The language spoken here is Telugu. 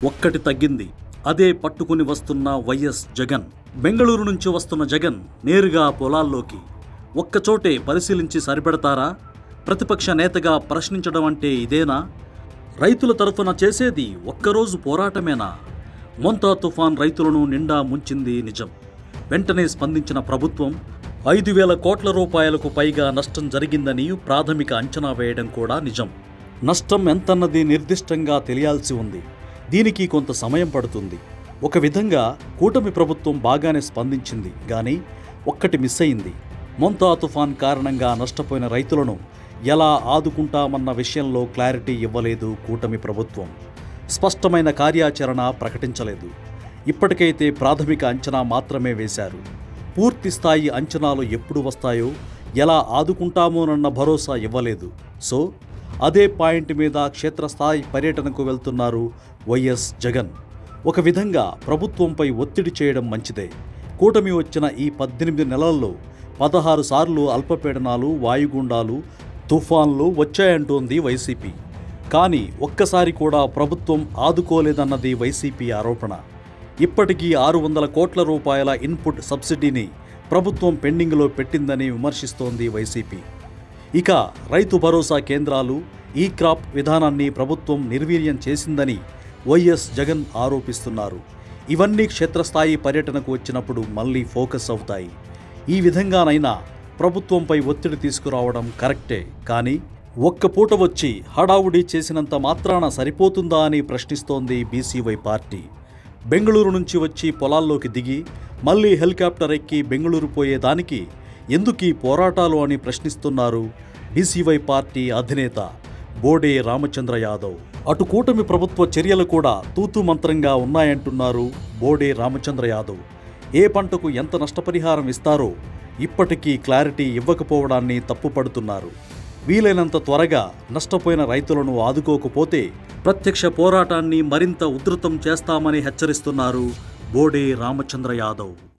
ఒక్కటి తగ్గింది. అదే పట్టుకుని వస్తున్న వైఎస్ జగన్. బెంగళూరు నుంచి వస్తున్న జగన్ నేరుగా పొలాల్లోకి ఒక్కచోటే పరిశీలించి సరిపెడతారా? ప్రతిపక్ష నేతగా ప్రశ్నించడం అంటే ఇదేనా? రైతుల తరఫున చేసేది ఒక్కరోజు పోరాటమేనా? మొంతా తుఫాన్ రైతులను నిండా ముంచింది నిజం. వెంటనే స్పందించిన ప్రభుత్వం 5,000 కోట్ల రూపాయలకు పైగా నష్టం జరిగిందని ప్రాథమిక అంచనా వేయడం కూడా నిజం. నష్టం ఎంతన్నది నిర్దిష్టంగా తెలియాల్సి ఉంది. దీనికి కొంత సమయం పడుతుంది. ఒక విధంగా కూటమి ప్రభుత్వం బాగానే స్పందించింది, కానీ ఒక్కటి మిస్ అయింది. మొంతా తుఫాన్ కారణంగా నష్టపోయిన రైతులను ఎలా ఆదుకుంటామన్న విషయంలో క్లారిటీ ఇవ్వలేదు కూటమి ప్రభుత్వం. స్పష్టమైన కార్యాచరణ ప్రకటించలేదు. ఇప్పటికైతే ప్రాథమిక అంచనా మాత్రమే వేశారు. పూర్తి స్థాయి అంచనాలు ఎప్పుడు వస్తాయో, ఎలా ఆదుకుంటామోనన్న భరోసా ఇవ్వలేదు. సో అదే పాయింట్ మీద క్షేత్రస్థాయి పర్యటనకు వెళ్తున్నారు వైఎస్ జగన్. ఒక విధంగా ప్రభుత్వంపై ఒత్తిడి చేయడం మంచిదే. కూటమి వచ్చిన ఈ 18 నెలల్లో 16 సార్లు అల్పపీడనాలు, వాయుగుండాలు, తుఫాన్లు వచ్చాయంటోంది వైసీపీ. కానీ ఒక్కసారి కూడా ప్రభుత్వం ఆదుకోలేదన్నది వైసీపీ ఆరోపణ. ఇప్పటికీ 600 కోట్ల రూపాయల ఇన్పుట్ సబ్సిడీని ప్రభుత్వం పెండింగ్లో పెట్టిందని విమర్శిస్తోంది వైసీపీ. ఇక రైతు భరోసా కేంద్రాలు, ఈ క్రాప్ విధానాన్ని ప్రభుత్వం నిర్వీర్యం చేసిందని వైఎస్ జగన్ ఆరోపిస్తున్నారు. ఇవన్నీ క్షేత్రస్థాయి పర్యటనకు వచ్చినప్పుడు మళ్లీ ఫోకస్ అవుతాయి. ఈ విధంగానైనా ప్రభుత్వంపై ఒత్తిడి తీసుకురావడం కరెక్టే. కానీ ఒక్క పూట వచ్చి హడావుడి చేసినంత మాత్రాన సరిపోతుందా అని ప్రశ్నిస్తోంది బీసీవై పార్టీ. బెంగళూరు నుంచి వచ్చి పొలాల్లోకి దిగి మళ్లీ హెలికాప్టర్ ఎక్కి బెంగళూరు పోయేదానికి ఎందుకీ పోరాటాలు అని ప్రశ్నిస్తున్నారు బీసీవై పార్టీ అధినేత బోడే రామచంద్ర యాదవ్. అటు కూటమి ప్రభుత్వ చర్యలు కూడా తూతూ మంత్రంగా ఉన్నాయంటున్నారు బోడే రామచంద్ర యాదవ్. ఏ పంటకు ఎంత నష్టపరిహారం ఇస్తారో ఇప్పటికీ క్లారిటీ ఇవ్వకపోవడాన్ని తప్పుపడుతున్నారు. వీలైనంత త్వరగా నష్టపోయిన రైతులను ఆదుకోకపోతే ప్రత్యక్ష పోరాటాన్ని మరింత ఉధృతం చేస్తామని హెచ్చరిస్తున్నారు బోడే రామచంద్ర యాదవ్.